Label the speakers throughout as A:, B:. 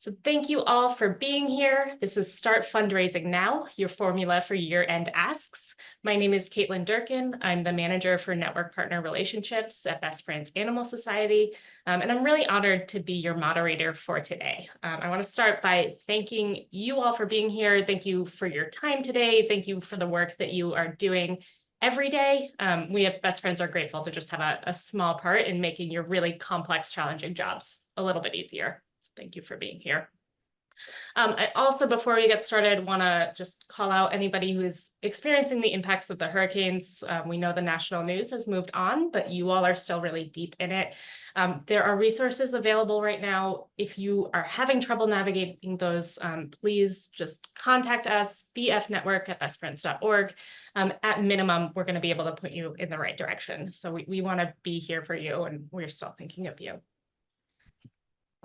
A: So thank you all for being here. This is Start Fundraising Now, your formula for year-end asks. My name is Caitlin Durkin. I'm the manager for Network Partner Relationships at Best Friends Animal Society, and I'm really honored to be your moderator for today. I want to start by thanking you all for being here. Thank you for your time today. Thank you for the work that you are doing every day. We at Best Friends are grateful to just have a small part in making your really complex, challenging jobs a little bit easier. Thank you for being here. I also, before we get started, want to just call out anybody who is experiencing the impacts of the hurricanes. We know the national news has moved on, but you all are still really deep in it. There are resources available right now. If you are having trouble navigating those, please just contact us, bfnetwork@bestfriends.org. At minimum, we're going to be able to put you in the right direction. So we want to be here for you, and we're still thinking of you.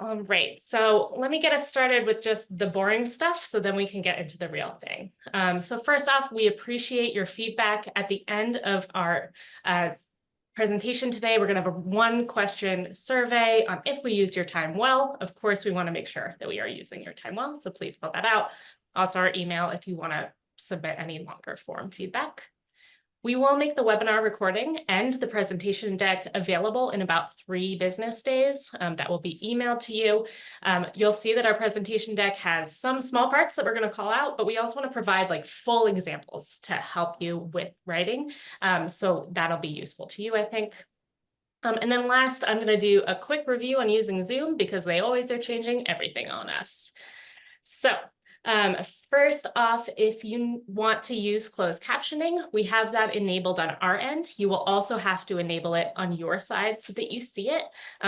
A: All right, so let me get us started with just the boring stuff so then we can get into the real thing. So first off, we appreciate your feedback. At the end of our presentation today, we're going to have a one-question survey on if we used your time well. Of course, we want to make sure that we are using your time well, so please fill that out. Also, our email if you want to submit any longer form feedback. We will make the webinar recording and the presentation deck available in about 3 business days. That will be emailed to you. You'll see that our presentation deck has some small parts that we're going to call out, but we also want to provide like full examples to help you with writing. So that'll be useful to you, I think. And then last, I'm going to do a quick review on using Zoom because they always are changing everything on us. So first off, if you want to use closed captioning, we have that enabled on our end. You will also have to enable it on your side so that you see it.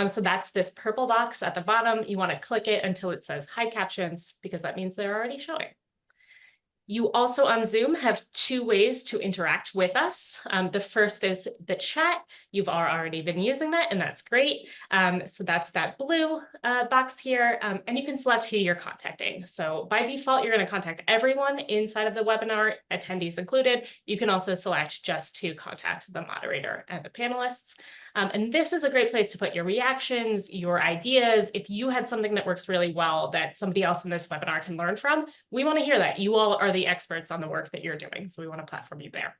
A: So that's this purple box at the bottom. You want to click it until it says hide captions because that means they're already showing. You also on Zoom have 2 ways to interact with us. The first is the chat. You've already been using that, and that's great. So that's that blue box here, and you can select who you're contacting. So by default, you're going to contact everyone inside of the webinar, attendees included. You can also select just to contact the moderator and the panelists. And this is a great place to put your reactions, your ideas. If you had something that works really well that somebody else in this webinar can learn from, we want to hear that. You all are the experts on the work that you're doing, so we want to platform you there.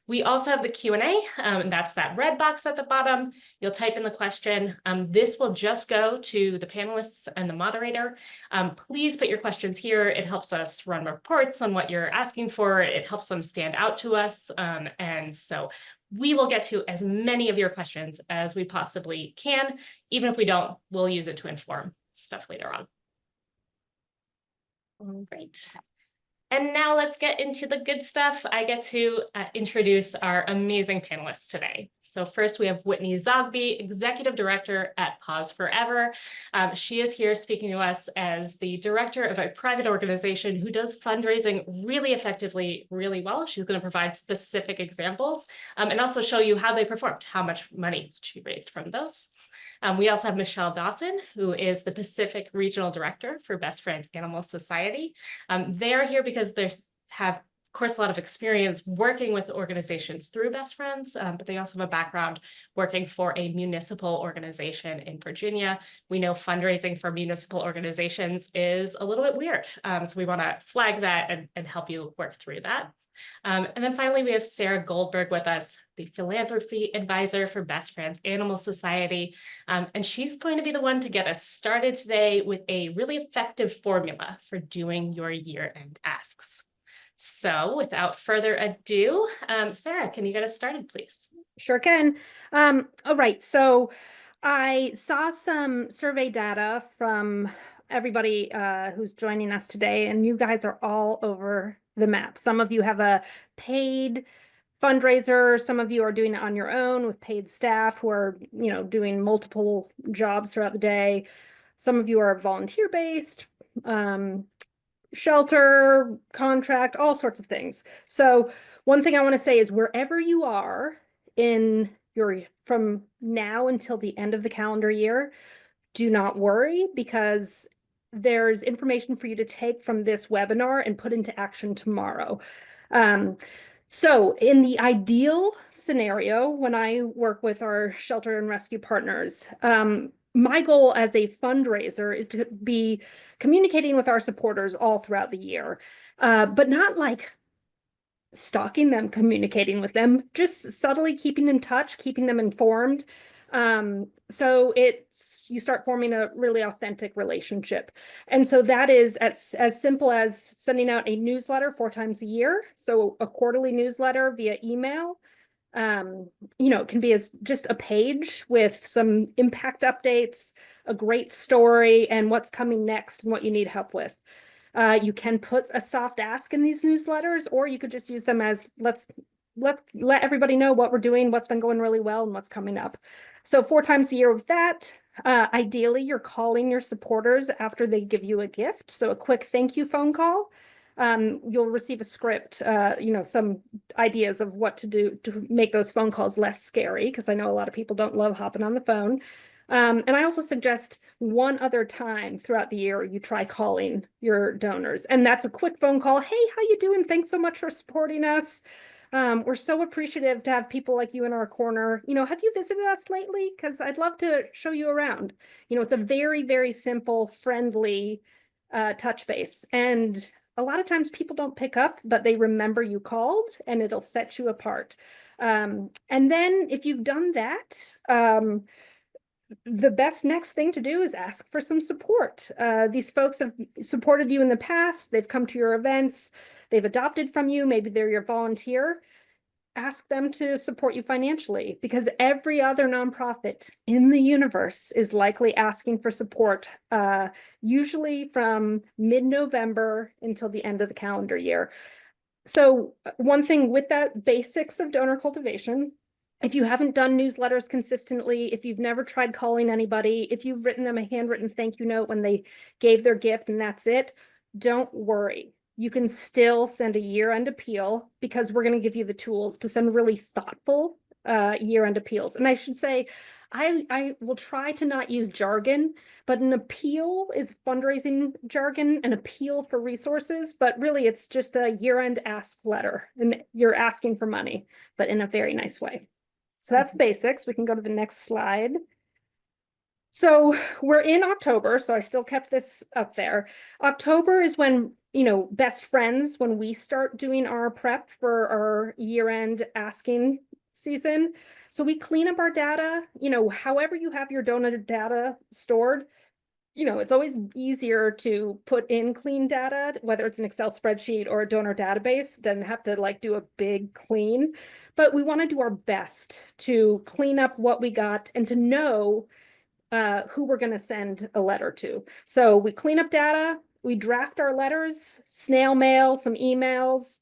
A: We also have the Q&A, and that's that red box at the bottom. You'll type in the question. This will just go to the panelists and the moderator. Please put your questions here. It helps us run reports on what you're asking for. It helps them stand out to us. And so we will get to as many of your questions as we possibly can. Even if we don't, we'll use it to inform stuff later on. All right. And now let's get into the good stuff. I get to introduce our amazing panelists today. So first we have Whitney Zoghby, Executive Director at Pause Forever. She is here speaking to us as the director of a private organization who does fundraising really effectively, really well. She's going to provide specific examples and also show you how they performed, how much money she raised from those. We also have Michelle Dosson, who is the Pacific Regional Director for Best Friends Animal Society. They are here because they have, of course, a lot of experience working with organizations through Best Friends, but they also have a background working for a municipal organization in Virginia. We know fundraising for municipal organizations is a little bit weird, so we want to flag that and help you work through that. And then finally, we have Sarah Goldberg with us, the Philanthropy Advisor for Best Friends Animal Society. And she's going to be the one to get us started today with a really effective formula for doing your year-end asks. So without further ado, Sarah, can you get us started, please?
B: Sure can. All right, so I saw some survey data from everybody who's joining us today, and you guys are all over the map. Some of you have a paid fundraiser. Some of you are doing it on your own with paid staff who are, doing multiple jobs throughout the day. Some of you are volunteer-based, shelter, contract, all sorts of things. So one thing I want to say is wherever you are from now until the end of the calendar year, do not worry because there's information for you to take from this webinar and put into action tomorrow. So in the ideal scenario, when I work with our shelter and rescue partners, my goal as a fundraiser is to be communicating with our supporters all throughout the year, but not like stalking them, communicating with them, just subtly keeping in touch, keeping them informed. So you start forming a really authentic relationship. And so that is as simple as sending out a newsletter 4 times a year. So a quarterly newsletter via email. It can be as just a page with some impact updates, a great story, and what's coming next and what you need help with. You can put a soft ask in these newsletters, or you could just use them as let's let everybody know what we're doing, what's been going really well, and what's coming up. So 4 times a year with that. Ideally, you're calling your supporters after they give you a gift. So a quick thank you phone call. You'll receive a script, some ideas of what to do to make those phone calls less scary, because I know a lot of people don't love hopping on the phone. And I also suggest one other time throughout the year you try calling your donors, and that's a quick phone call. Hey, how you doing? Thanks so much for supporting us. We're so appreciative to have people like you in our corner. Have you visited us lately? Because I'd love to show you around. It's a very, very simple, friendly touch base. And a lot of times people don't pick up, but they remember you called, and it'll set you apart. And then if you've done that, the best next thing to do is ask for some support. These folks have supported you in the past. They've come to your events. They've adopted from you. Maybe they're your volunteer. Ask them to support you financially, because every other nonprofit in the universe is likely asking for support, usually from mid-November until the end of the calendar year. So one thing with that, basics of donor cultivation: if you haven't done newsletters consistently, if you've never tried calling anybody, if you've written them a handwritten thank you note when they gave their gift and that's it, don't worry. You can still send a year-end appeal, because we're going to give you the tools to send really thoughtful year-end appeals. And I should say, I will try to not use jargon, but an appeal is fundraising jargon, an appeal for resources, but really it's just a year-end ask letter, and you're asking for money, but in a very nice way. So that's basics. We can go to the next slide. So we're in October, so I still kept this up there. October is when, best friends, when we start doing our prep for our year-end asking season. So we clean up our data, however you have your donor data stored. It's always easier to put in clean data, whether it's an Excel spreadsheet or a donor database, than have to do a big clean. But we want to do our best to clean up what we got and to know who we're going to send a letter to. So we clean up data, we draft our letters, snail mail, some emails,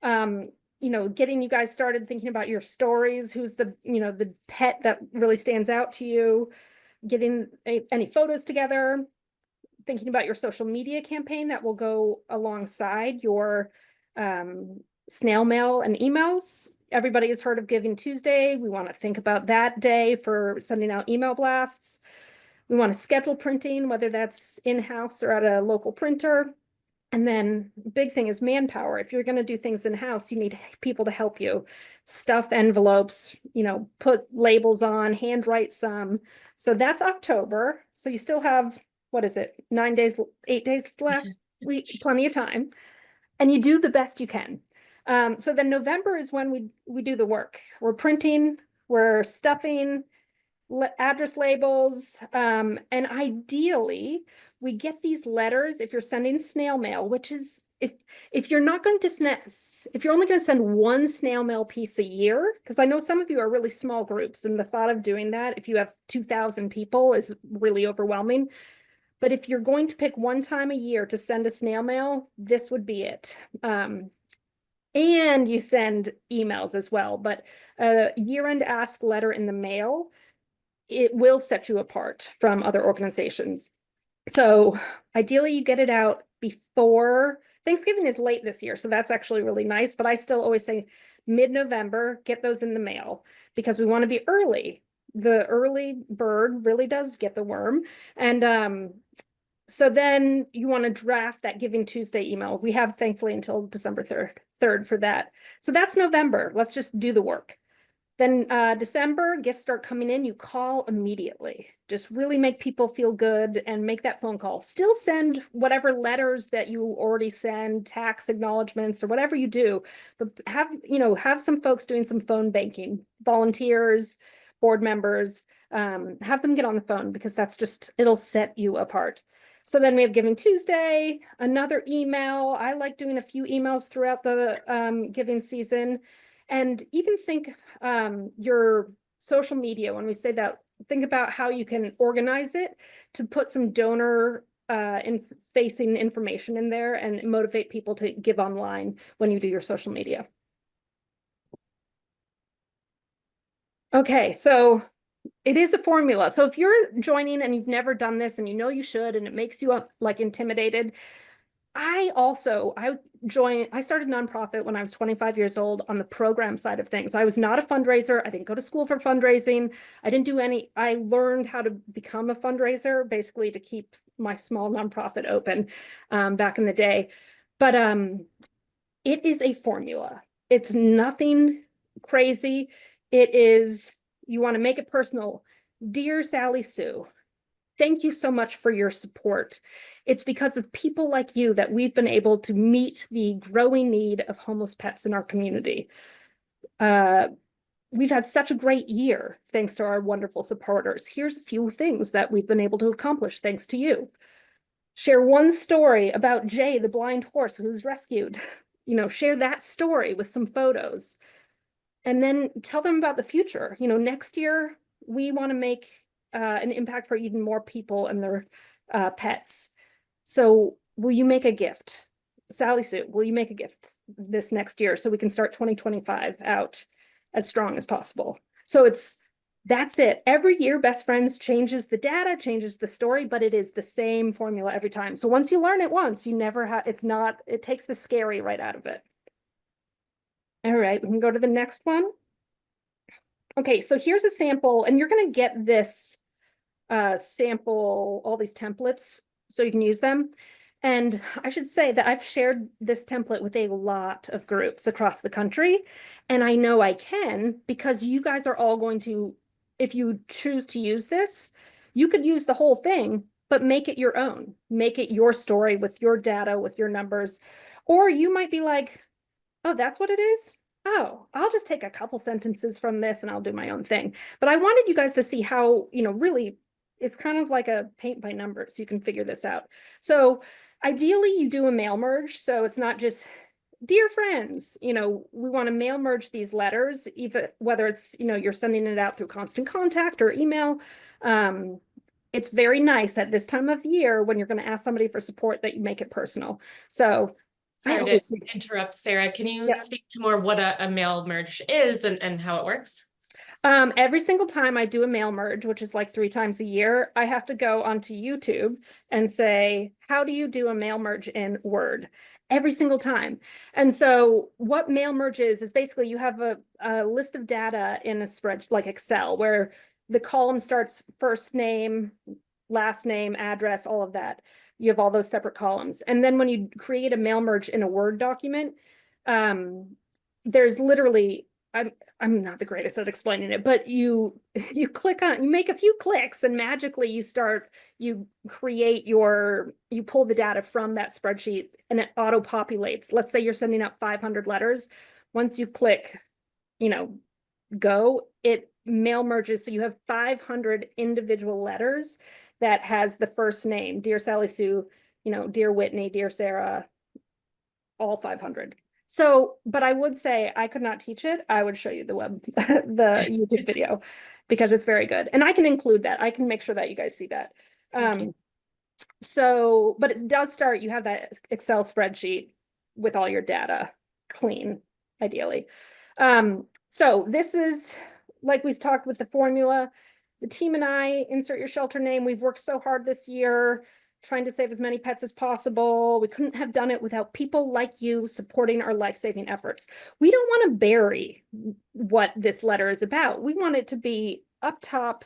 B: getting you guys started thinking about your stories, who's the pet that really stands out to you, getting any photos together, thinking about your social media campaign that will go alongside your snail mail and emails. Everybody has heard of Giving Tuesday. We want to think about that day for sending out email blasts. We want to schedule printing, whether that's in-house or at a local printer. And then big thing is manpower. If you're going to do things in-house, you need people to help you stuff envelopes, put labels on, handwrite some. So that's October. So you still have, what is it, 9 days, 8 days left? Plenty of time. And you do the best you can. So then November is when we do the work. We're printing, we're stuffing address labels, and ideally we get these letters, if you're sending snail mail, which is, if you're not going to if you're only going to send one snail mail piece a year, because I know some of you are really small groups, and the thought of doing that, if you have 2,000 people, is really overwhelming. But if you're going to pick one time a year to send a snail mail, this would be it. And you send emails as well, but a year-end ask letter in the mail, it will set you apart from other organizations. So ideally you get it out before Thanksgiving. Is late this year, so that's actually really nice, but I still always say mid-November, get those in the mail, because we want to be early. The early bird really does get the worm. And so then you want to draft that Giving Tuesday email. We have thankfully until December 3rd for that. So that's November. Let's just do the work. Then December, gifts start coming in, you call immediately. Just really make people feel good and make that phone call. Still send whatever letters that you already send, tax acknowledgments or whatever you do, but have some folks doing some phone banking, volunteers, board members, have them get on the phone because it'll set you apart. So then we have Giving Tuesday, another email. I like doing a few emails throughout the giving season. And even think your social media, when we say that, think about how you can organize it to put some donor facing information in there and motivate people to give online when you do your social media. Okay, so it is a formula. So if you're joining and you've never done this and you know you should, and it makes you like intimidated, I started nonprofit when I was 25 years old on the program side of things. I was not a fundraiser. I didn't go to school for fundraising. I learned how to become a fundraiser, basically to keep my small nonprofit open back in the day. But it is a formula. It's nothing crazy. You want to make it personal. Dear Sally Sue, thank you so much for your support. It's because of people like you that we've been able to meet the growing need of homeless pets in our community. We've had such a great year thanks to our wonderful supporters. Here's a few things that we've been able to accomplish thanks to you. Share one story about Jay, the blind horse who's rescued. Share that story with some photos. And then tell them about the future. Next year, we want to make an impact for even more people and their pets. So will you make a gift? Sally Sue, will you make a gift this next year so we can start 2025 out as strong as possible? So that's it. Every year, Best Friends changes the data, changes the story, but it is the same formula every time. So once you learn it once, it takes the scary right out of it. All right, we can go to the next one. Okay, so here's a sample, and you're going to get this sample, all these templates, so you can use them. And I should say that I've shared this template with a lot of groups across the country, and I know I can because you guys are all going to, if you choose to use this, you could use the whole thing, but make it your own. Make it your story with your data, with your numbers. Or you might be like, oh, that's what it is? Oh, I'll just take a couple sentences from this and I'll do my own thing. But I wanted you guys to see how, really, it's kind of like a paint by numbers. You can figure this out. So ideally you do a mail merge. So it's not just dear friends, we want to mail merge these letters, even whether it's, you're sending it out through Constant Contact or email. It's very nice at this time of year when you're going to ask somebody for support that you make it personal. So
A: Sorry to interrupt, Sarah. Can you speak to more what a mail merge is and how it works?
B: Every single time I do a mail merge, which is like 3 times a year, I have to go onto YouTube and say, how do you do a mail merge in Word? Every single time. And so what mail merge is basically you have a list of data in a spreadsheet like Excel, where the column starts first name, last name, address, all of that. You have all those separate columns. And then when you create a mail merge in a Word document, there's literally, I'm not the greatest at explaining it, but you make a few clicks and magically you pull the data from that spreadsheet and it auto populates. Let's say you're sending out 500 letters. Once you click, go, it mail merges. So you have 500 individual letters that has the first name, dear Sally Sue, dear Whitney, dear Sarah, all 500. So, but I would say I could not teach it. I would show you the the YouTube video because it's very good. And I can include that. I can make sure that you guys see that. So, but it does start, you have that Excel spreadsheet with all your data clean, ideally. So this is, like we talked with the formula, the team and I, insert your shelter name. We've worked so hard this year trying to save as many pets as possible. We couldn't have done it without people like you supporting our life-saving efforts. We don't want to bury what this letter is about. We want it to be up top.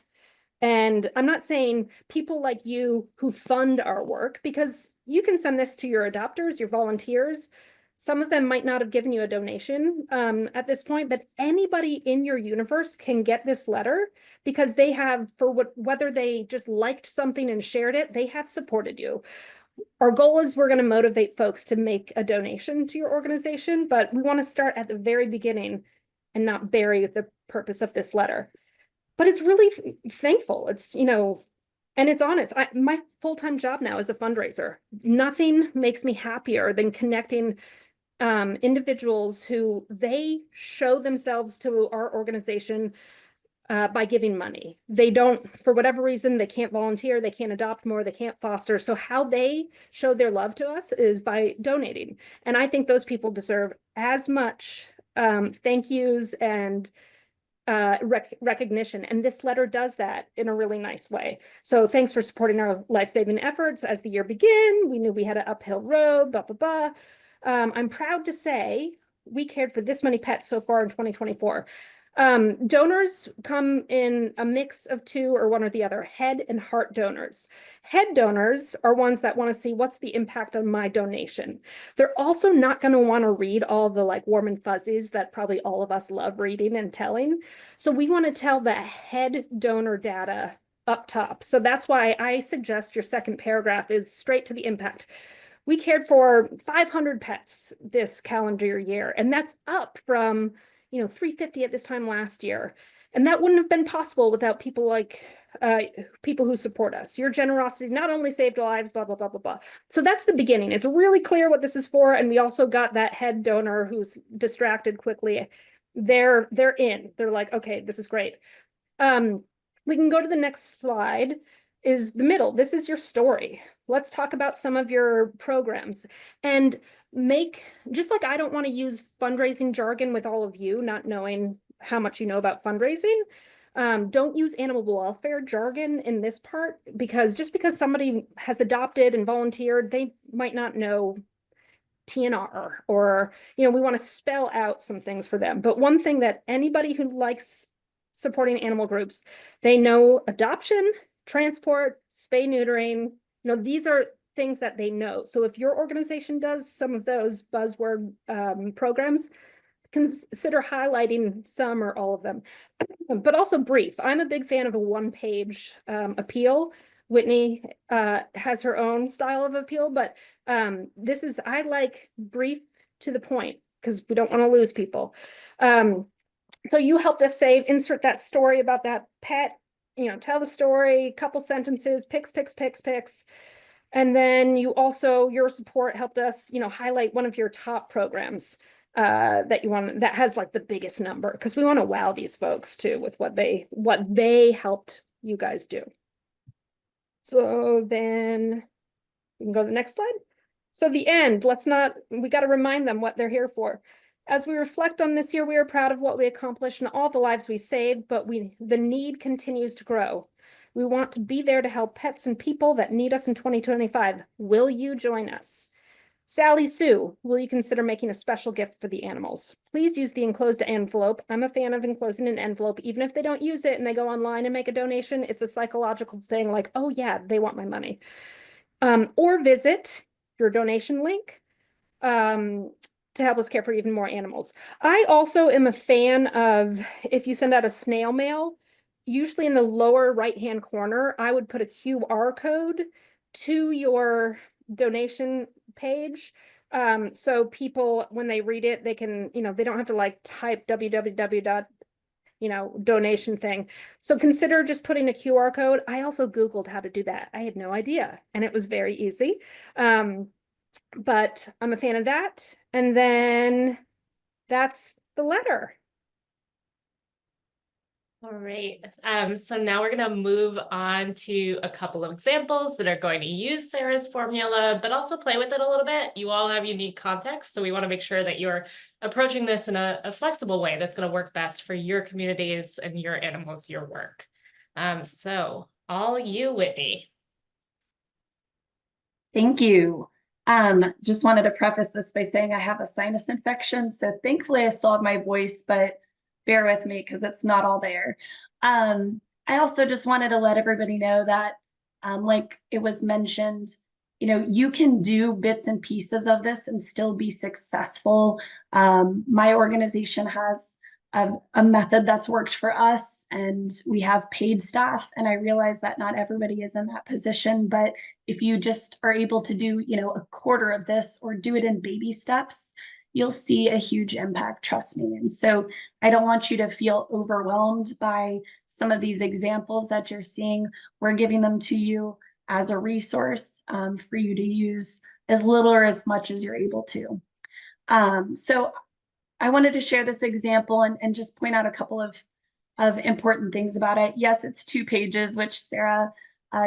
B: And I'm not saying people like you who fund our work, because you can send this to your adopters, your volunteers, Some of them might not have given you a donation at this point, but anybody in your universe can get this letter because they have, whether they just liked something and shared it, they have supported you. Our goal is we're going to motivate folks to make a donation to your organization, but we want to start at the very beginning and not bury the purpose of this letter. But it's really thankful. It's, and it's honest. My full-time job now is a fundraiser. Nothing makes me happier than connecting individuals who they show themselves to our organization by giving money. They don't, for whatever reason, they can't volunteer, they can't adopt more, they can't foster. So how they show their love to us is by donating. And I think those people deserve as much thank yous and recognition. And this letter does that in a really nice way. So thanks for supporting our life-saving efforts as the year began. We knew we had an uphill road, blah, blah, blah. I'm proud to say we cared for this many pets so far in 2024. Donors come in a mix of two or one or the other, head and heart donors. Head donors are ones that want to see what's the impact on my donation. They're also not going to want to read all the like warm and fuzzies that probably all of us love reading and telling. So we want to tell the head donor data up top. So that's why I suggest your second paragraph is straight to the impact. We cared for 500 pets this calendar year, and that's up from 350 at this time last year. And that wouldn't have been possible without people like people who support us. Your generosity not only saved lives, blah, blah, blah, blah, blah. So that's the beginning. It's really clear what this is for. And we also got that head donor who's distracted quickly. They're in. They're like, okay, this is great. We can go to the next slide. Is the middle. This is your story. Let's talk about some of your programs and just like I don't want to use fundraising jargon with all of you, not knowing how much you know about fundraising. Don't use animal welfare jargon in this part, because just because somebody has adopted and volunteered, they might not know TNR, or, we want to spell out some things for them. But one thing that anybody who likes supporting animal groups, they know adoption, transport, spay, neutering, these are things that they know. So if your organization does some of those buzzword programs, consider highlighting some or all of them, but also brief. I'm a big fan of a one-page appeal. Whitney has her own style of appeal, but I like brief to the point because we don't want to lose people. So you helped us insert that story about that pet, tell the story, couple sentences, picks. And then your support helped us, highlight one of your top programs that has like the biggest number, because we want to wow these folks too with what they helped you guys do. So then we can go to the next slide. So the end, we got to remind them what they're here for. As we reflect on this year, we are proud of what we accomplished and all the lives we saved, but the need continues to grow. We want to be there to help pets and people that need us in 2025. Will you join us? Sally Sue, will you consider making a special gift for the animals? Please use the enclosed envelope. I'm a fan of enclosing an envelope. Even if they don't use it and they go online and make a donation, it's a psychological thing like, oh yeah, they want my money. Or visit your donation link to help us care for even more animals. I also am a fan of, if you send out a snail mail, usually in the lower right-hand corner, I would put a QR code to your donation page. So people, when they read it, they can, they don't have to like type www. Donation thing. So consider just putting a QR code. I also Googled how to do that. I had no idea, and it was very easy. But I'm a fan of that. And then that's the letter.
A: All right. So now we're going to move on to a couple of examples that are going to use Sarah's formula, but also play with it a little bit. You all have unique context, so we want to make sure that you're approaching this in a flexible way that's going to work best for your communities and your animals, your work. So all you, Whitney.
C: Thank you. Just wanted to preface this by saying I have a sinus infection, so thankfully I still have my voice, but bear with me because it's not all there. I also just wanted to let everybody know that, like it was mentioned, you can do bits and pieces of this and still be successful. My organization has a method that's worked for us, and we have paid staff. And I realize that not everybody is in that position, but if you just are able to do, a quarter of this or do it in baby steps, you'll see a huge impact, trust me. And so I don't want you to feel overwhelmed by some of these examples that you're seeing. We're giving them to you as a resource for you to use as little or as much as you're able to. So I wanted to share this example and just point out a couple of important things about it. Yes, it's 2 pages, which Sarah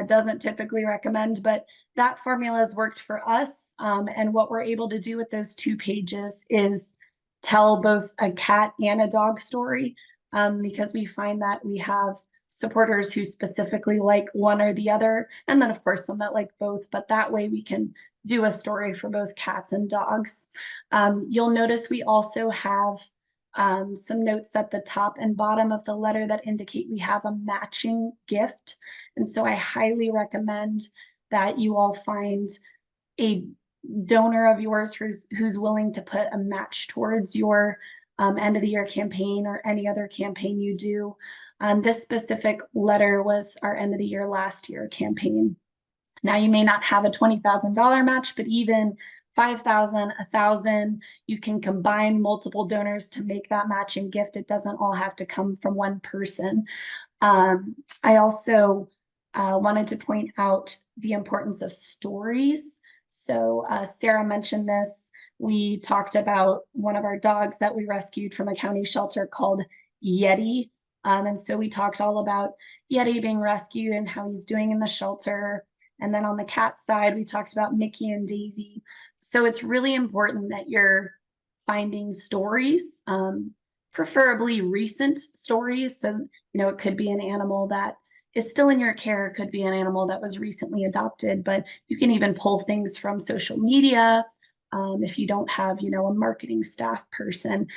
C: doesn't typically recommend, but that formula has worked for us. And what we're able to do with those 2 pages is tell both a cat and a dog story, because we find that we have supporters who specifically like one or the other, and then of course some that like both, but that way we can do a story for both cats and dogs. You'll notice we also have some notes at the top and bottom of the letter that indicate we have a matching gift. And so I highly recommend that you all find a donor of yours who's willing to put a match towards your end of the year campaign or any other campaign you do. This specific letter was our end of the year last year campaign. Now you may not have a $20,000 match, but even 5,000, 1,000, you can combine multiple donors to make that matching gift. It doesn't all have to come from one person. I also wanted to point out the importance of stories. So Sarah mentioned this. We talked about one of our dogs that we rescued from a county shelter called Yeti. And so we talked all about Yeti being rescued and how he's doing in the shelter. And then on the cat side, we talked about Mickey and Daisy. So it's really important that you're finding stories, preferably recent stories. So, it could be an animal that is still in your care, it could be an animal that was recently adopted, but you can even pull things from social media. If you don't have, a marketing staff person,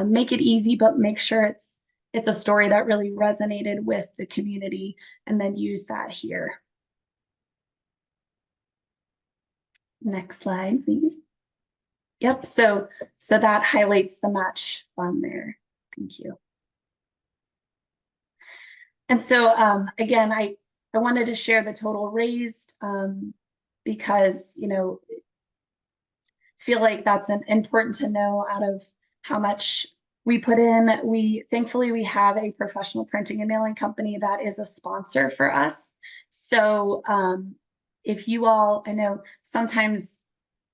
C: make it easy, but make sure it's a story that really resonated with the community, and then use that here. Next slide, please. Yep, so that highlights the match fund there. Thank you. And so again, I wanted to share the total raised because, feel like that's important to know out of how much we put in. Thankfully we have a professional printing and mailing company that is a sponsor for us. So if you all, I know sometimes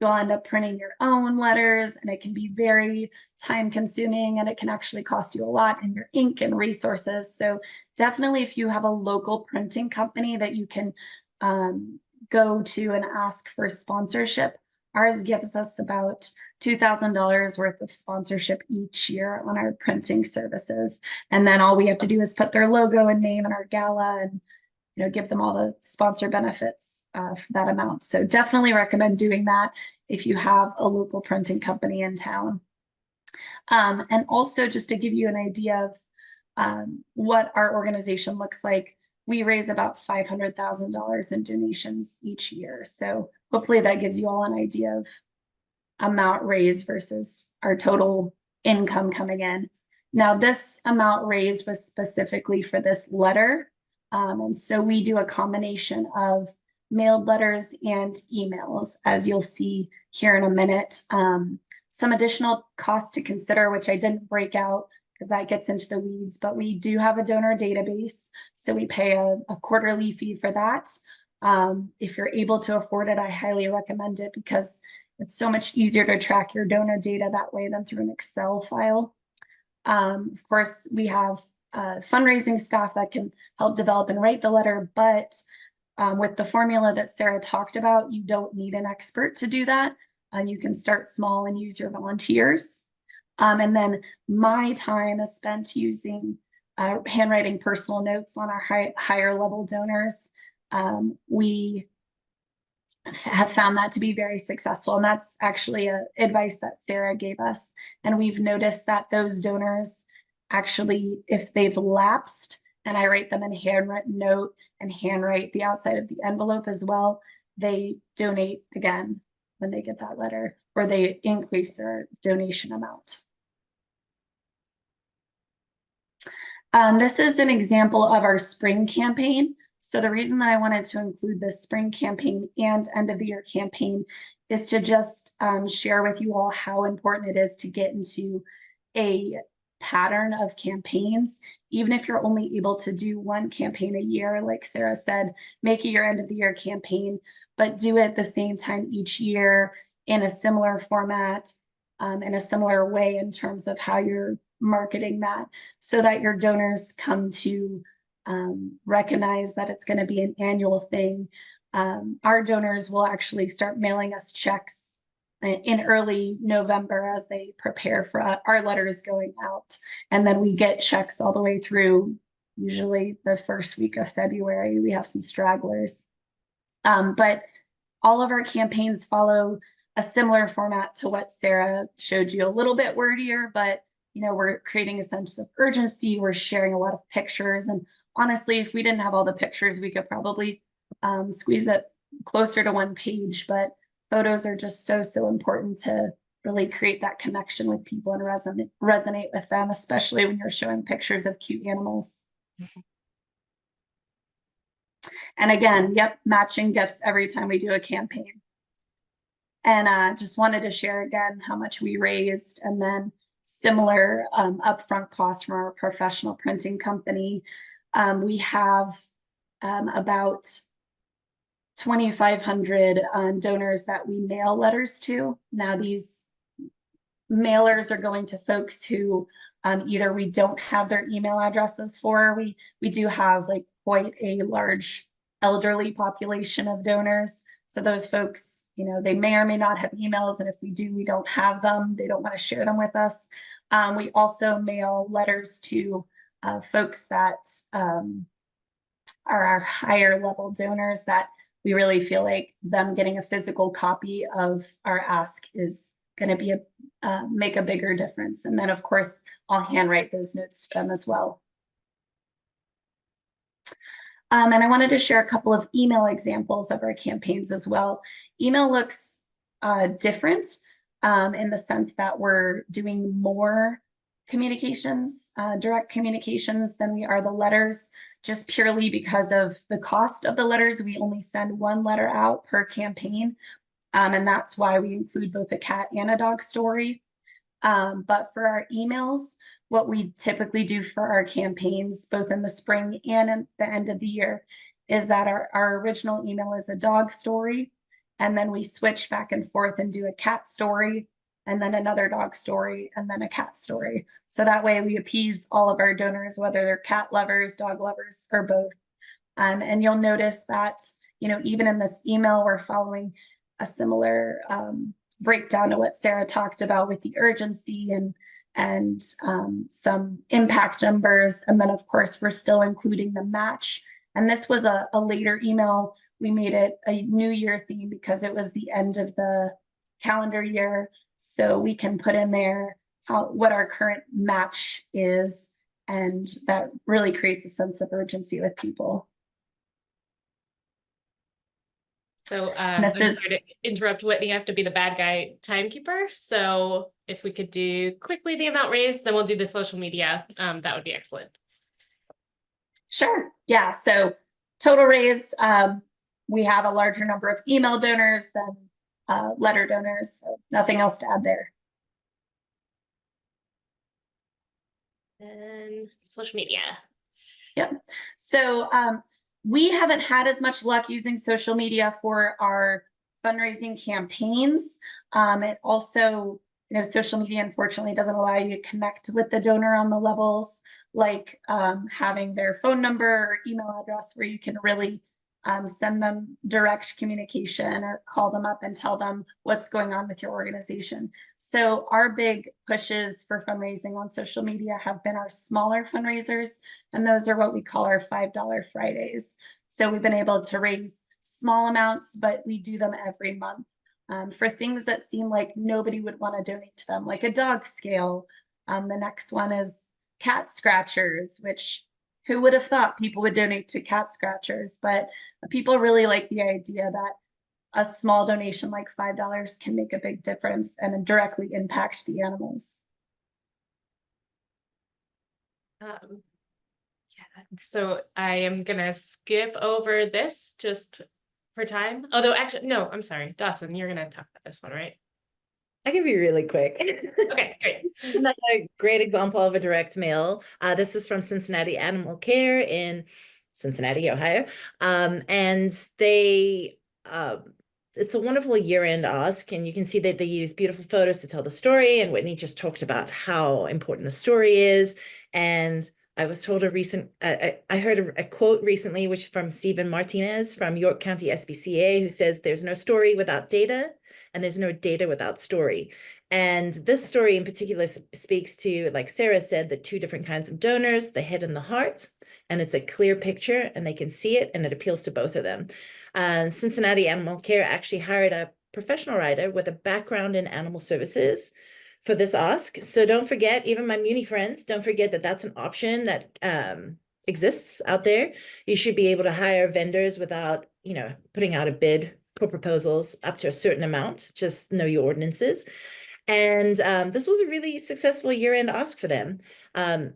C: you'll end up printing your own letters, and it can be very time consuming, and it can actually cost you a lot in your ink and resources. So definitely if you have a local printing company that you can go to and ask for sponsorship, ours gives us about $2,000 worth of sponsorship each year on our printing services. And then all we have to do is put their logo and name in our gala and give them all the sponsor benefits for that amount. So definitely recommend doing that if you have a local printing company in town. And also just to give you an idea of what our organization looks like, we raise about $500,000 in donations each year. So hopefully that gives you all an idea of amount raised versus our total income coming in. Now this amount raised was specifically for this letter. And so we do a combination of mailed letters and emails, as you'll see here in a minute. Some additional costs to consider, which I didn't break out because that gets into the weeds, but we do have a donor database. So we pay a quarterly fee for that. If you're able to afford it, I highly recommend it because it's so much easier to track your donor data that way than through an Excel file. Of course, we have fundraising staff that can help develop and write the letter, but with the formula that Sarah talked about, you don't need an expert to do that. You can start small and use your volunteers. And then my time is spent using handwriting personal notes on our higher level donors. We have found that to be very successful. And that's actually advice that Sarah gave us. And we've noticed that those donors actually, if they've lapsed, and I write them in handwritten note and handwrite the outside of the envelope as well, they donate again when they get that letter, or they increase their donation amount. This is an example of our spring campaign. So the reason that I wanted to include this spring campaign and end of the year campaign is to just share with you all how important it is to get into a pattern of campaigns. Even if you're only able to do one campaign a year, like Sarah said, make it your end of the year campaign, but do it at the same time each year in a similar format, in a similar way in terms of how you're marketing that, so that your donors come to recognize that it's going to be an annual thing. Our donors will actually start mailing us checks in early November as they prepare for our letters going out. And then we get checks all the way through, usually the first week of February. We have some stragglers. But all of our campaigns follow a similar format to what Sarah showed you, a little bit wordier, but we're creating a sense of urgency. We're sharing a lot of pictures. And honestly, if we didn't have all the pictures, we could probably squeeze it closer to one page. But photos are just so important to really create that connection with people and resonate with them, especially when you're showing pictures of cute animals. Mm-hmm. And again, yep, matching gifts every time we do a campaign. And just wanted to share again how much we raised, and then similar upfront costs from our professional printing company. We have about 2,500 donors that we mail letters to. Now, these mailers are going to folks who either we don't have their email addresses for. We do have like quite a large elderly population of donors. So those folks, they may or may not have emails, and if we do, we don't have them. They don't want to share them with us. We also mail letters to folks that are our higher level donors that we really feel like them getting a physical copy of our ask is going to be make a bigger difference. And then, of course, I'll handwrite those notes to them as well. And I wanted to share a couple of email examples of our campaigns as well. Email looks different in the sense that we're doing more communications, direct communications, than we are the letters, just purely because of the cost of the letters. We only send one letter out per campaign, and that's why we include both a cat and a dog story. But for our emails, what we typically do for our campaigns, both in the spring and at the end of the year, is that our original email is a dog story, and then we switch back and forth and do a cat story, and then another dog story, and then a cat story. So that way we appease all of our donors, whether they're cat lovers, dog lovers, or both. And you'll notice that, even in this email, we're following a similar breakdown to what Sarah talked about with the urgency and some impact numbers. And then, of course, we're still including the match. And this was a later email. We made it a New Year theme because it was the end of the calendar year. So we can put in there what our current match is. And that really creates a sense of urgency with people.
A: So I'm sorry to interrupt, Whitney. I have to be the bad guy timekeeper. So if we could do quickly the amount raised, then we'll do the social media. That would be excellent. Sure.
C: Yeah. So total raised, we have a larger number of email donors than letter donors. So nothing else to add there.
A: And social media.
C: Yep. So we haven't had as much luck using social media for our fundraising campaigns. It also, social media unfortunately doesn't allow you to connect with the donor on the levels, like having their phone number or email address where you can really send them direct communication or call them up and tell them what's going on with your organization. So our big pushes for fundraising on social media have been our smaller fundraisers, and those are what we call our $5 Fridays. So we've been able to raise small amounts, but we do them every month for things that seem like nobody would want to donate to them, like a dog scale. The next one is cat scratchers, which who would have thought people would donate to cat scratchers? But people really like the idea that a small donation like $5 can make a big difference and directly impact the animals.
A: Yeah, so I am gonna skip over this just for time. Although actually, no, I'm sorry, Dosson, you're gonna talk about this one, right?
D: I can be really quick.
A: Okay, great.
D: Another great example of a direct mail. This is from Cincinnati Animal Care in Cincinnati, Ohio. And they, it's a wonderful year-end ask, and you can see that they use beautiful photos to tell the story. And Whitney just talked about how important the story is. And I was told I heard a quote recently, which from Stephen Martinez from York County SPCA, who says, "There's no story without data, and there's no data without story." And this story in particular speaks to, like Sarah said, the two different kinds of donors, the head and the heart. And it's a clear picture and they can see it and it appeals to both of them. Cincinnati Animal Care actually hired a professional writer with a background in animal services for this ask. So don't forget, even my Muni friends, don't forget that that's an option that exists out there. You should be able to hire vendors without, putting out a bid for proposals up to a certain amount. Just know your ordinances. And this was a really successful year-end ask for them. And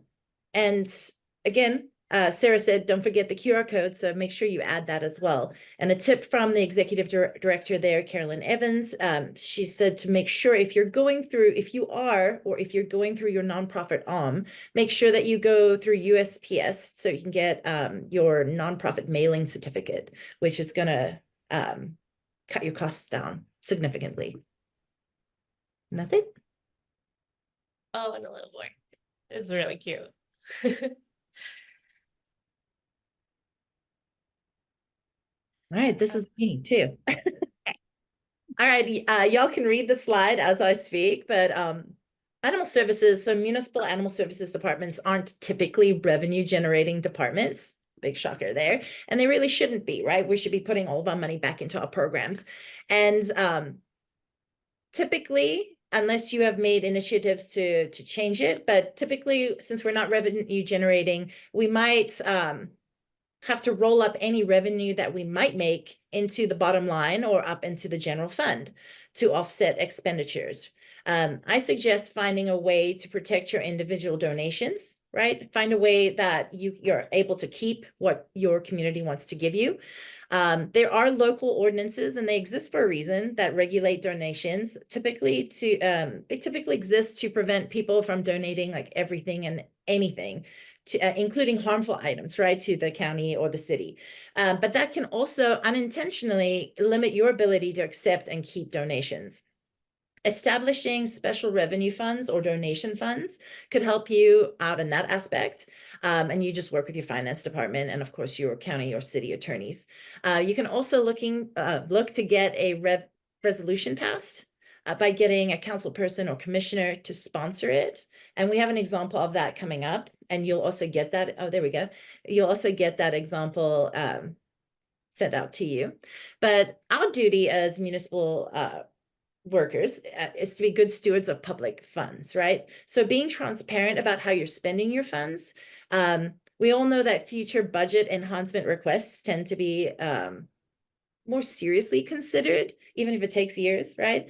D: again, Sarah said, don't forget the QR code, so make sure you add that as well. And a tip from the executive director there, Carolyn Evans, she said to make sure if you're going through your nonprofit arm, make sure that you go through USPS so you can get your nonprofit mailing certificate, which is going to cut your costs down significantly. And that's it.
A: Oh, and a little boy. It's really cute.
D: All right, this is me too. All right, y'all can read the slide as I speak, but animal services, so municipal animal services departments aren't typically revenue generating departments. Big shocker there. And they really shouldn't be, right? We should be putting all of our money back into our programs. And typically, unless you have made initiatives to change it, but typically, since we're not revenue generating, we might have to roll up any revenue that we might make into the bottom line or up into the general fund to offset expenditures. I suggest finding a way to protect your individual donations, right? Find a way that you're able to keep what your community wants to give you. There are local ordinances, and they exist for a reason, that regulate donations. They typically exist to prevent people from donating like everything and anything, including harmful items, right, to the county or the city. But that can also unintentionally limit your ability to accept and keep donations. Establishing special revenue funds or donation funds could help you out in that aspect. And you just work with your finance department and, of course, your county or city attorneys. You can also look to get a resolution passed by getting a council person or commissioner to sponsor it. And we have an example of that coming up. And you'll also get that. Oh, there we go. You'll also get that example sent out to you. But our duty as municipal workers is to be good stewards of public funds, right? So being transparent about how you're spending your funds. We all know that future budget enhancement requests tend to be more seriously considered, even if it takes years, right?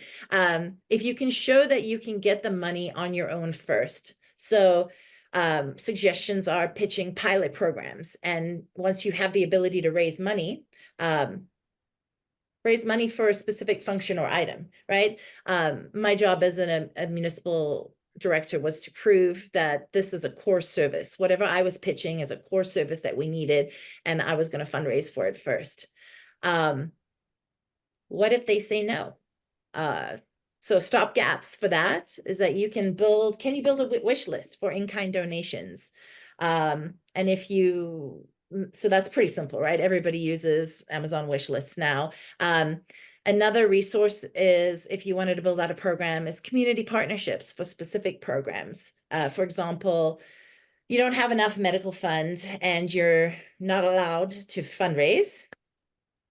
D: If you can show that you can get the money on your own first. So suggestions are pitching pilot programs. And once you have the ability to raise money for a specific function or item, right? My job as a municipal director was to prove that this is a core service. Whatever I was pitching is a core service that we needed, and I was going to fundraise for it first. What if they say no? So stop gaps for that is that can you build a wish list for in-kind donations? So that's pretty simple, right? Everybody uses Amazon wish lists now. Another resource is, if you wanted to build out a program, is community partnerships for specific programs. For example, you don't have enough medical funds and you're not allowed to fundraise,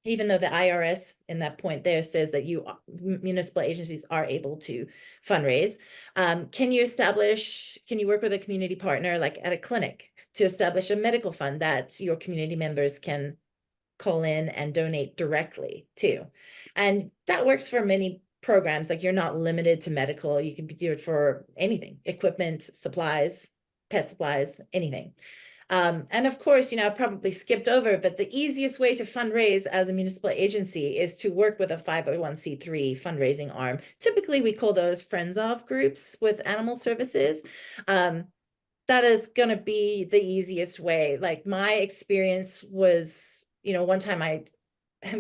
D: even though the IRS in that point there says that municipal agencies are able to fundraise. Can you work with a community partner, like at a clinic, to establish a medical fund that your community members can call in and donate directly to? And that works for many programs. Like, you're not limited to medical. You can do it for anything, equipment, supplies, pet supplies, anything. And of course, I probably skipped over, but the easiest way to fundraise as a municipal agency is to work with a 501c3 fundraising arm. Typically, we call those Friends of groups with animal services. That is going to be the easiest way. Like, my experience was, one time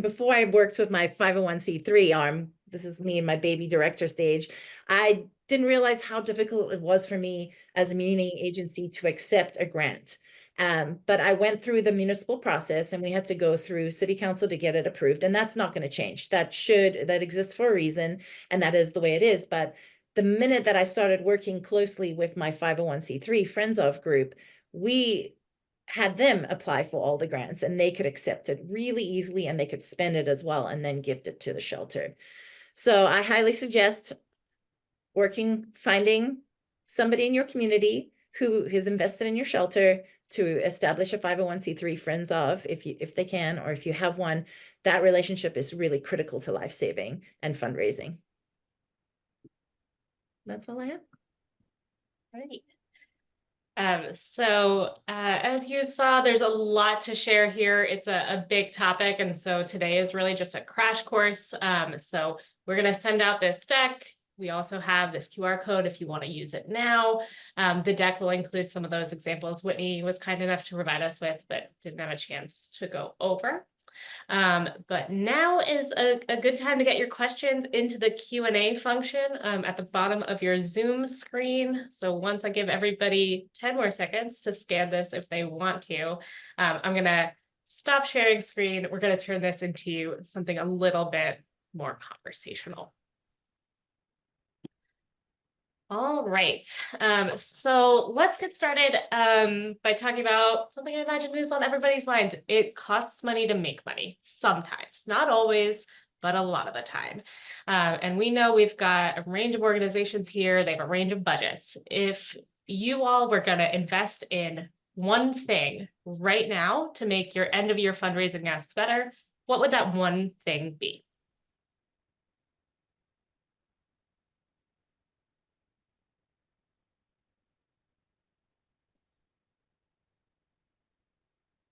D: before I worked with my 501c3 arm, this is me in my baby director stage, I didn't realize how difficult it was for me as a muni agency to accept a grant. But I went through the municipal process, and we had to go through city council to get it approved. And that's not going to change. That exists for a reason. And that is the way it is. But the minute that I started working closely with my 501c3 Friends of group, we had them apply for all the grants, and they could accept it really easily, and they could spend it as well and then gift it to the shelter. So I highly suggest finding somebody in your community who is invested in your shelter to establish a 501c3 Friends of, if they can, or if you have one. That relationship is really critical to life-saving and fundraising. That's all I have.
A: Right. As you saw, there's a lot to share here. It's a big topic. And so today is really just a crash course. So we're going to send out this deck. We also have this QR code if you want to use it now. The deck will include some of those examples Whitney was kind enough to provide us with, but didn't have a chance to go over. But now is a good time to get your questions into the Q&A function at the bottom of your Zoom screen. So once I give everybody 10 more seconds to scan this if they want to, I'm going to stop sharing screen. We're going to turn this into something a little bit more conversational. All right, so let's get started by talking about something I imagine is on everybody's mind. It costs money to make money, sometimes, not always, but a lot of the time. And we know we've got a range of organizations here. They have a range of budgets. If you all were going to invest in one thing right now to make your end of year fundraising asks better, what would that one thing be?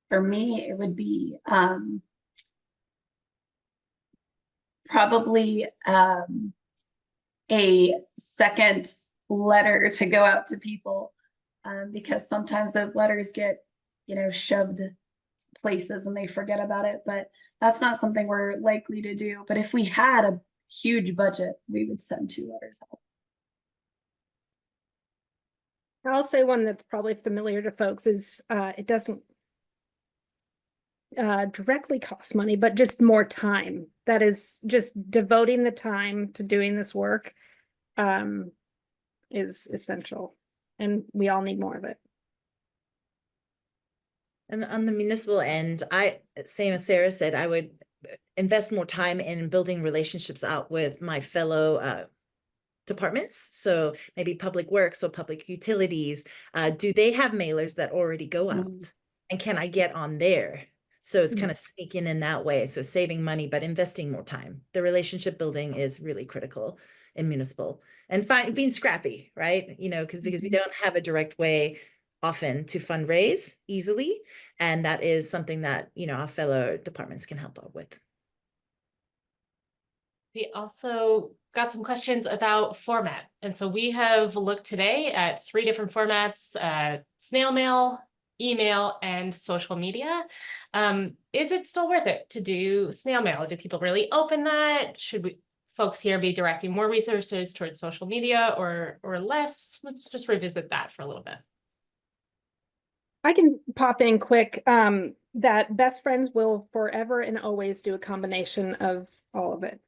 C: For me, it would be probably a second letter to go out to people, because sometimes those letters get, shoved places and they forget about it. But that's not something we're likely to do. But if we had a huge budget, we would send 2 letters out.
B: I'll say one that's probably familiar to folks is it doesn't directly cost money, but just more time. That is just devoting the time to doing this work is essential, and we all need more of it.
D: And on the municipal end, same as Sarah said, I would invest more time in building relationships out with my fellow departments. So maybe public works or public utilities. Do they have mailers that already go out? And can I get on there? So it's kind of sneaking in that way. So saving money, but investing more time. The relationship building is really critical in municipal, and being scrappy, right? Because we don't have a direct way often to fundraise easily. And that is something that, our fellow departments can help out with.
A: We also got some questions about format. And so we have looked today at 3 different formats, snail mail, email, and social media. Is it still worth it to do snail mail? Do people really open that? Should folks here be directing more resources towards social media or less? Let's just revisit that for a little bit.
B: I can pop in quick that Best Friends will forever and always do a combination of all of it.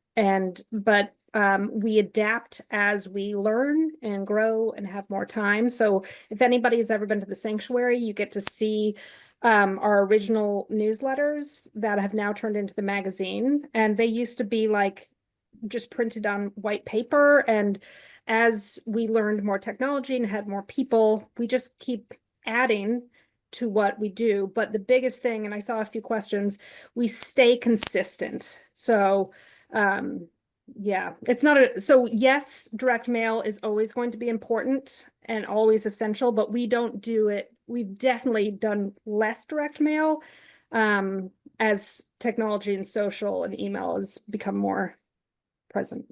B: But we adapt as we learn and grow and have more time. So if anybody's ever been to the sanctuary, you get to see our original newsletters that have now turned into the magazine. And they used to be like just printed on white paper. And as we learned more technology and had more people, we just keep adding to what we do. But the biggest thing, and I saw a few questions, we stay consistent. So Yeah, it's not so yes, direct mail is always going to be important and always essential, but we don't do it. We've definitely done less direct mail as technology and social and email has become more present.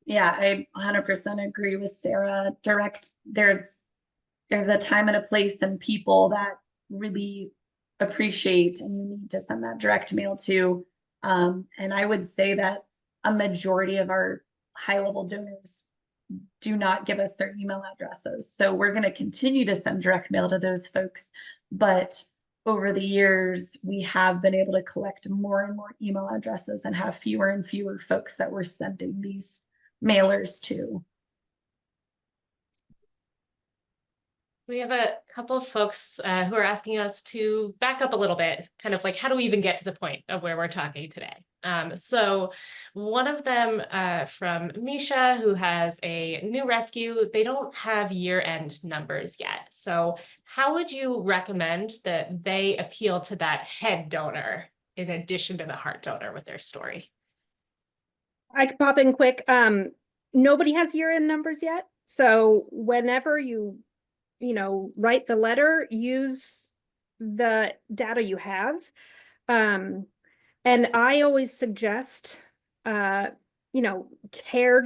C: Yeah, I 100% agree with Sarah. There's a time and a place and people that really appreciate, and you need to send that direct mail to. And I would say that a majority of our high-level donors do not give us their email addresses. So we're going to continue to send direct mail to those folks. But over the years, we have been able to collect more and more email addresses and have fewer and fewer folks that we're sending these mailers to.
A: We have a couple of folks who are asking us to back up a little bit, kind of like, how do we even get to the point of where we're talking today? So one of them from Misha, who has a new rescue, they don't have year-end numbers yet. So how would you recommend that they appeal to that head donor in addition to the heart donor with their story?
B: I could pop in quick. Nobody has year-end numbers yet. So whenever you write the letter, use the data you have. And I always suggest, cared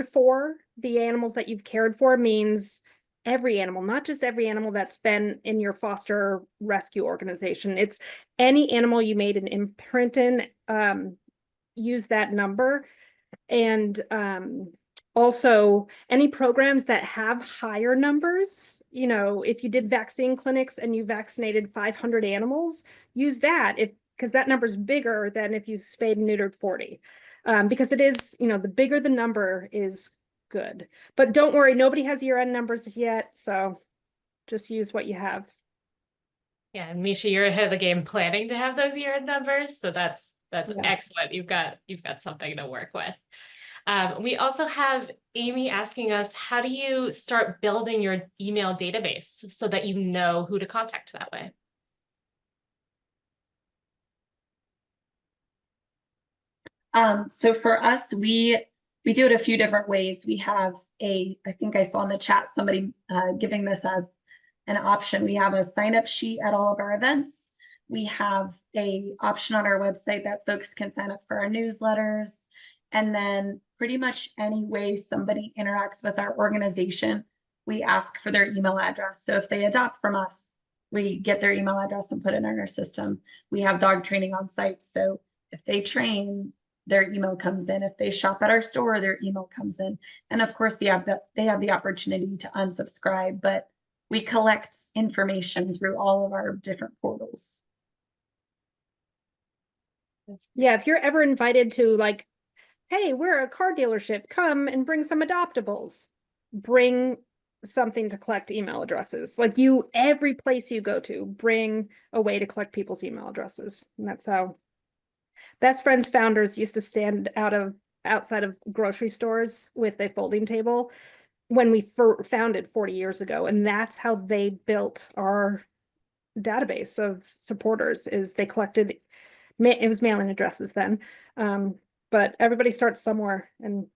B: for, the animals that you've cared for means every animal, not just every animal that's been in your foster rescue organization. It's any animal you made an imprint in, use that number. And also any programs that have higher numbers, if you did vaccine clinics and you vaccinated 500 animals, use that because that number is bigger than if you spayed and neutered 40. Because it is, the bigger the number is good. But don't worry, nobody has year-end numbers yet, so just use what you have.
A: Yeah, and Misha, you're ahead of the game planning to have those year-end numbers, so that's
B: Yeah.
A: excellent. You've got something to work with. We also have Amy asking us, how do you start building your email database so that you know who to contact that way?
C: So for us, we do it a few different ways. We have I think I saw in the chat somebody giving this as an option. We have a sign-up sheet at all of our events. We have a option on our website that folks can sign up for our newsletters. And then pretty much any way somebody interacts with our organization, we ask for their email address. So if they adopt from us, we get their email address and put it in our system. We have dog training on site. So if they train, their email comes in. If they shop at our store, their email comes in. And of course, they have the opportunity to unsubscribe, but we collect information through all of our different portals.
B: Yeah, if you're ever invited to hey, we're a car dealership, come and bring some adoptables. Bring something to collect email addresses. Every place you go to, bring a way to collect people's email addresses. And that's how Best Friends founders used to stand outside of grocery stores with a folding table when we founded 40 years ago. And that's how they built our database of supporters, is they collected, it was mailing addresses then. But everybody starts somewhere. And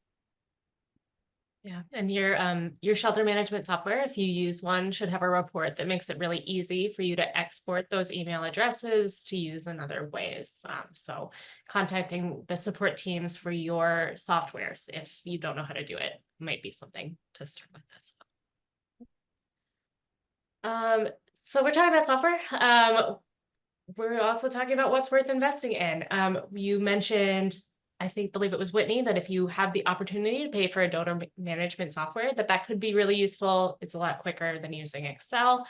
A: yeah, and your shelter management software, if you use one, should have a report that makes it really easy for you to export those email addresses to use in other ways. So contacting the support teams for your softwares, if you don't know how to do it, might be something to start with as well. So we're talking about software. We're also talking about what's worth investing in. You mentioned, believe it was Whitney, that if you have the opportunity to pay for a donor management software, that could be really useful. It's a lot quicker than using Excel.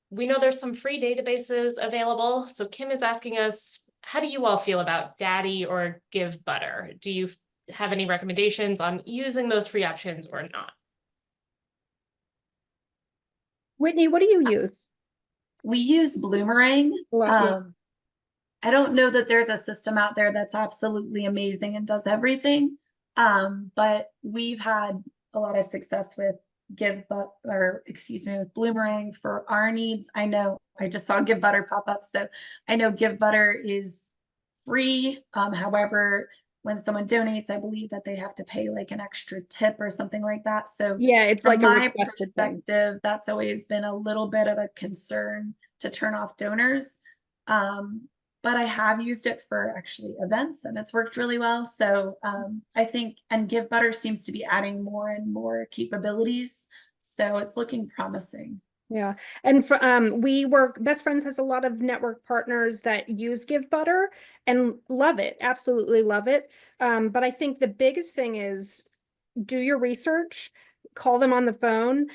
A: We know there's some free databases available. So Kim is asking us, how do you all feel about Daddy or GiveButter? Do you have any recommendations on using those free options or not?
B: Whitney, what do you use?
C: We use Bloomerang. I don't know that there's a system out there that's absolutely amazing and does everything. But we've had a lot of success with with Bloomerang for our needs. I know I just saw GiveButter pop up. So I know GiveButter is free. However, when someone donates, I believe that they have to pay like an extra tip or something like that. So
B: Yeah, it's
C: from
B: like a
C: my
B: requested thing.
C: perspective, that's always been a little bit of a concern to turn off donors. But I have used it for actually events and it's worked really well. So I think, and Give Butter seems to be adding more and more capabilities. So it's looking promising.
B: Yeah. And for Best Friends has a lot of network partners that use Give Butter and love it, absolutely love it. But I think the biggest thing is do your research, call them on the phone,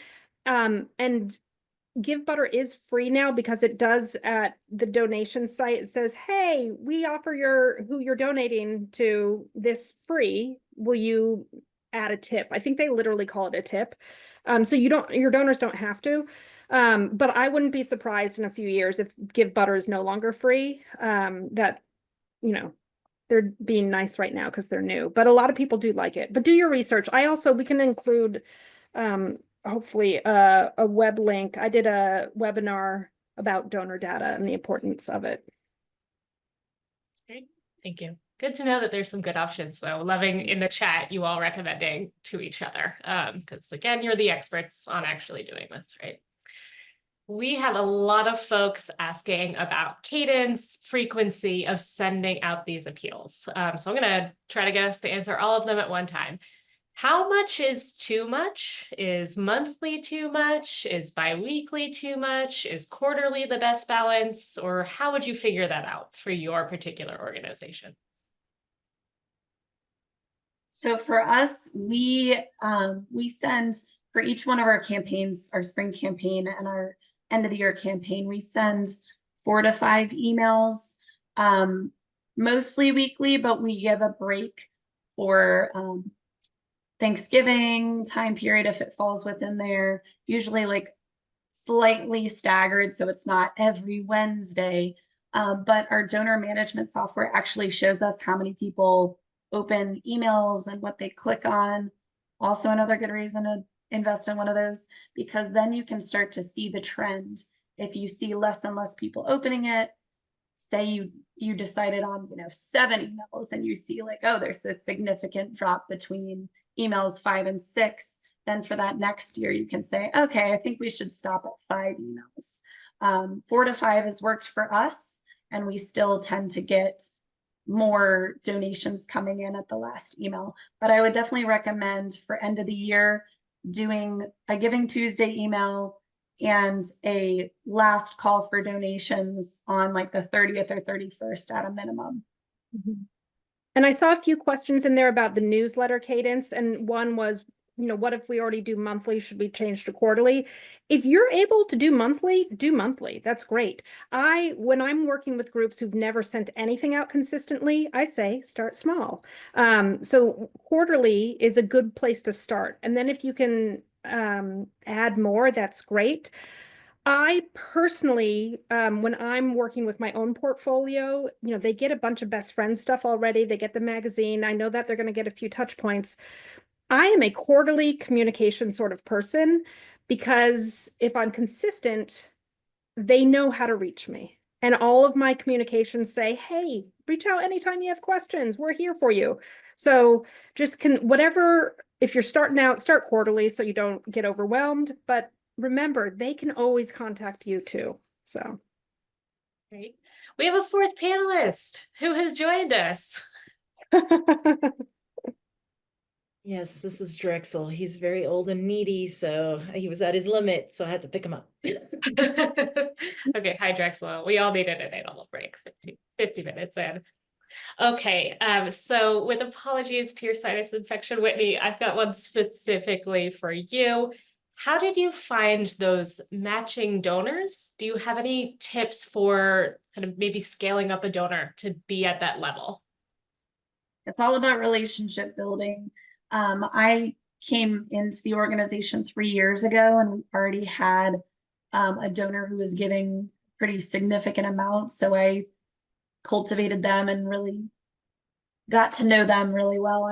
B: and Give Butter is free now because it does at the donation site. It says, hey, we offer who you're donating to this free. Will you add a tip? I think they literally call it a tip. So your donors don't have to. But I wouldn't be surprised in a few years if Give Butter is no longer free. That, they're being nice right now because they're new, but a lot of people do like it. But do your research. We can include hopefully a web link. I did a webinar about donor data and the importance of it.
A: Great, thank you. Good to know that there's some good options though. Loving in the chat, you all recommending to each other. Because again, you're the experts on actually doing this, right? We have a lot of folks asking about cadence, frequency of sending out these appeals. So I'm gonna try to get us to answer all of them at one time. How much is too much? Is monthly too much? Is bi-weekly too much? Is quarterly the best balance? Or how would you figure that out for your particular organization?
C: So for us, we send for each one of our campaigns, our spring campaign and our end of the year campaign, we send 4 to 5 emails, mostly weekly, but we give a break for Thanksgiving time period if it falls within there, usually like slightly staggered, so it's not every Wednesday. But our donor management software actually shows us how many people open emails and what they click on. Also another good reason to invest in one of those, because then you can start to see the trend. If you see less and less people opening it, say you decided on 7 emails and you see like, oh, there's this significant drop between emails 5 and 6, then for that next year you can say, okay, I think we should stop at 5 emails. 4 to 5 has worked for us, and we still tend to get more donations coming in at the last email. But I would definitely recommend for end of the year doing a Giving Tuesday email and a last call for donations on like the 30th or 31st at a minimum.
B: Mm-hmm. And I saw a few questions in there about the newsletter cadence, and one was, what if we already do monthly? Should we change to quarterly? If you're able to do monthly, do monthly. That's great. When I'm working with groups who've never sent anything out consistently, I say start small. So quarterly is a good place to start. And then if you can add more, that's great. I personally, when I'm working with my own portfolio, they get a bunch of Best Friends stuff already. They get the magazine. I know that they're going to get a few touch points. I am a quarterly communication sort of person because if I'm consistent, they know how to reach me. And all of my communications say, hey, reach out anytime you have questions. We're here for you. So just if you're starting out, start quarterly so you don't get overwhelmed. But remember, they can always contact you too. So.
A: Great. We have a 4th panelist who has joined us.
D: Yes, this is Drexel. He's very old and needy, so he was at his limit, so I had to pick him up.
A: Okay, hi Drexel. We all needed an animal break, 50 minutes in. Okay, so with apologies to your sinus infection, Whitney, I've got one specifically for you. How did you find those matching donors? Do you have any tips for kind of maybe scaling up a donor to be at that level?
C: It's all about relationship building. I came into the organization 3 years ago, and we already had a donor who was giving pretty significant amounts. So I cultivated them and really got to know them really well.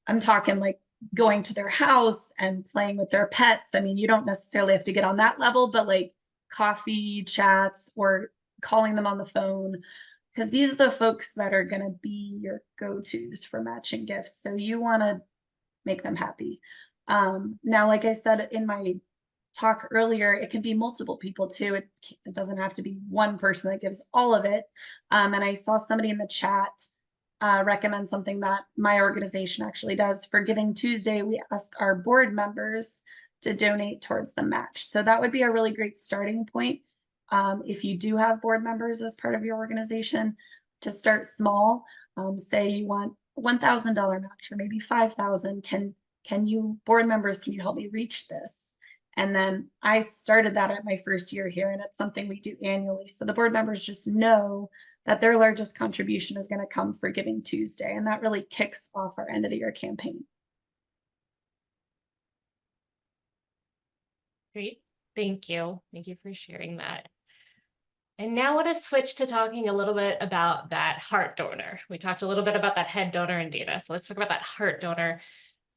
C: I'm talking like going to their house and playing with their pets. I mean, you don't necessarily have to get on that level, but like coffee chats or calling them on the phone, because these are the folks that are going to be your go-tos for matching gifts. So you want to make them happy. Now, like I said in my talk earlier, it can be multiple people too. It doesn't have to be one person that gives all of it. And I saw somebody in the chat recommend something that my organization actually does. For Giving Tuesday, we ask our board members to donate towards the match. So that would be a really great starting point. If you do have board members as part of your organization, to start small, say you want $1,000 match or maybe $5,000. Can you, board members, can you help me reach this? And then I started that at my first year here, and it's something we do annually. So the board members just know that their largest contribution is going to come for Giving Tuesday, and that really kicks off our end of the year campaign.
A: Great. Thank you. Thank you for sharing that. And now I want to switch to talking a little bit about that heart donor. We talked a little bit about that head donor and data. So let's talk about that heart donor.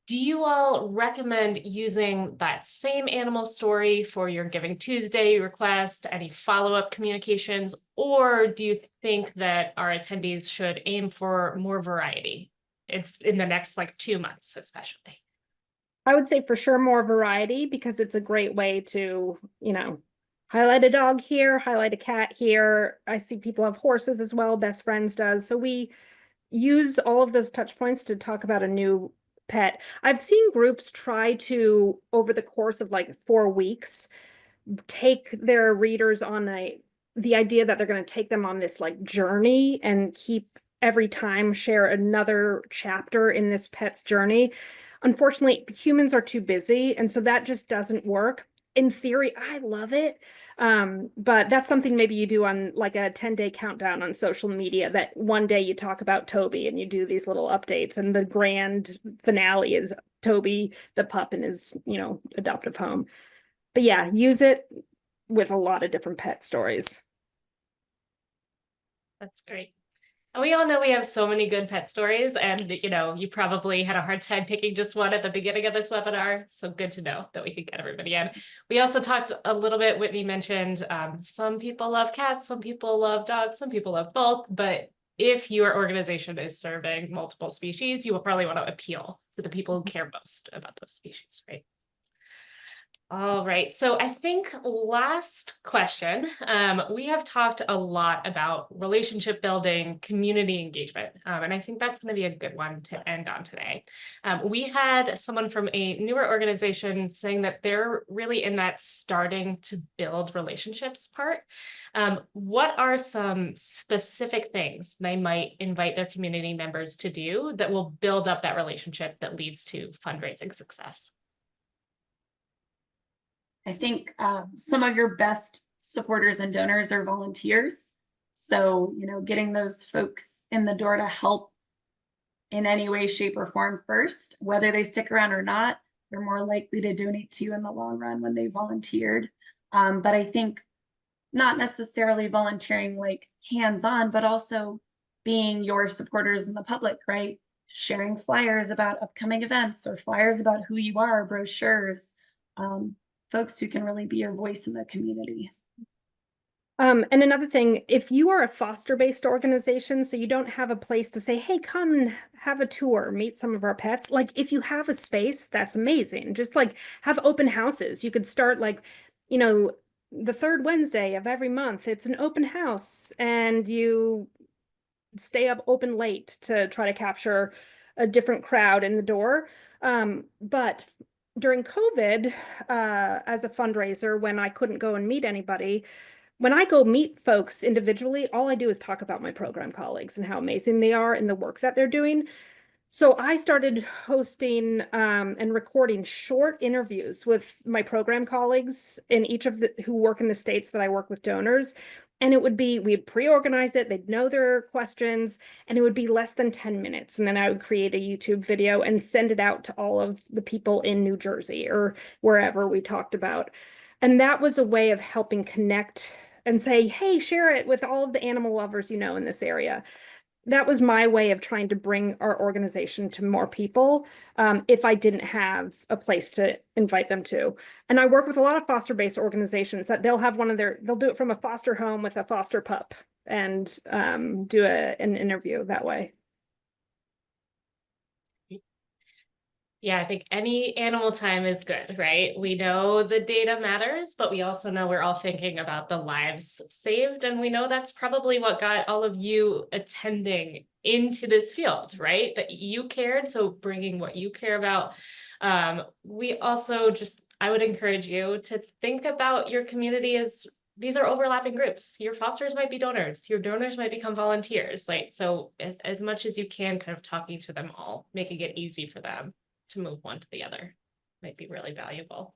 A: Do you all recommend using that same animal story for your Giving Tuesday request, any follow-up communications, or do you think that our attendees should aim for more variety? It's in the next 2 months, especially.
B: I would say for sure more variety, because it's a great way to, highlight a dog here, highlight a cat here. I see people have horses as well, Best Friends does. So we use all of those touch points to talk about a new pet. I've seen groups try to, over the course of 4 weeks, take their readers on the idea that they're going to take them on this journey and keep every time share another chapter in this pet's journey. Unfortunately, humans are too busy, and so that just doesn't work. In theory, I love it. But that's something maybe you do on a 10-day countdown on social media, that one day you talk about Toby and you do these little updates, and the grand finale is Toby, the pup, in his, adoptive home. But yeah, use it with a lot of different pet stories.
A: That's great. And we all know we have so many good pet stories, and you probably had a hard time picking just one at the beginning of this webinar. So good to know that we could get everybody in. We also talked a little bit, Whitney mentioned, some people love cats, some people love dogs, some people love both. But if your organization is serving multiple species, you will probably want to appeal to the people who care most about those species, right? All right, so I think last question, we have talked a lot about relationship building, community engagement, and I think that's going to be a good one to end on today. We had someone from a newer organization saying that they're really in that starting to build relationships part. What are some specific things they might invite their community members to do that will build up that relationship that leads to fundraising success?
C: I think some of your best supporters and donors are volunteers. So, getting those folks in the door to help in any way, shape, or form first, whether they stick around or not, they're more likely to donate to you in the long run when they volunteered. But I think not necessarily volunteering hands-on, but also being your supporters in the public, right? Sharing flyers about upcoming events or flyers about who you are, brochures. Folks who can really be your voice in the community.
B: And another thing, if you are a foster-based organization, so you don't have a place to say, hey, come and have a tour, meet some of our pets. If you have a space, that's amazing. Just have open houses. You could start the third Wednesday of every month, it's an open house, and you stay up open late to try to capture a different crowd in the door. But during COVID, as a fundraiser, when I couldn't go and meet anybody, when I go meet folks individually, all I do is talk about my program colleagues and how amazing they are and the work that they're doing. So I started hosting and recording short interviews with my program colleagues in each of who work in the states that I work with donors. And we'd pre-organize it, they'd know their questions, and it would be less than 10 minutes. And then I would create a YouTube video and send it out to all of the people in New Jersey or wherever we talked about. And that was a way of helping connect and say, hey, share it with all of the animal lovers in this area. That was my way of trying to bring our organization to more people if I didn't have a place to invite them to. And I work with a lot of foster-based organizations that they'll do it from a foster home with a foster pup. and do an interview that way.
A: Yeah, I think any animal time is good, right? We know the data matters, but we also know we're all thinking about the lives saved. And we know that's probably what got all of you attending into this field, right? That you cared. So bringing what you care about. We also I would encourage you to think about your community as these are overlapping groups. Your fosters might be donors, your donors might become volunteers, right? So as much as you can, kind of talking to them all, making it easy for them to move one to the other might be really valuable.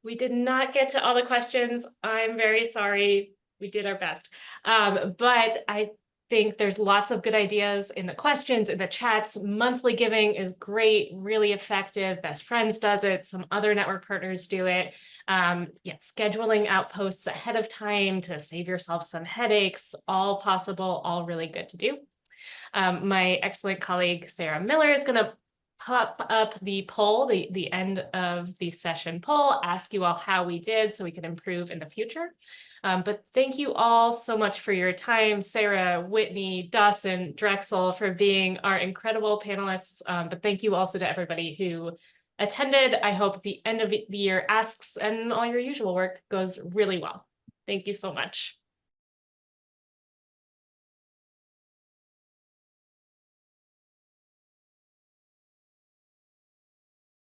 A: We did not get to all the questions. I'm very sorry. We did our best. But I think there's lots of good ideas in the questions, in the chats. Monthly giving is great, really effective. Best Friends does it. Some other network partners do it. Scheduling outposts ahead of time to save yourself some headaches, all possible, all really good to do. My excellent colleague, Sarah Miller, is going to pop up the poll, the end of the session poll, ask you all how we did so we can improve in the future. But thank you all so much for your time, Sarah, Whitney, Dosson, Drexel, for being our incredible panelists. But thank you also to everybody who attended. I hope the end of the year asks and all your usual work goes really well. Thank you so much.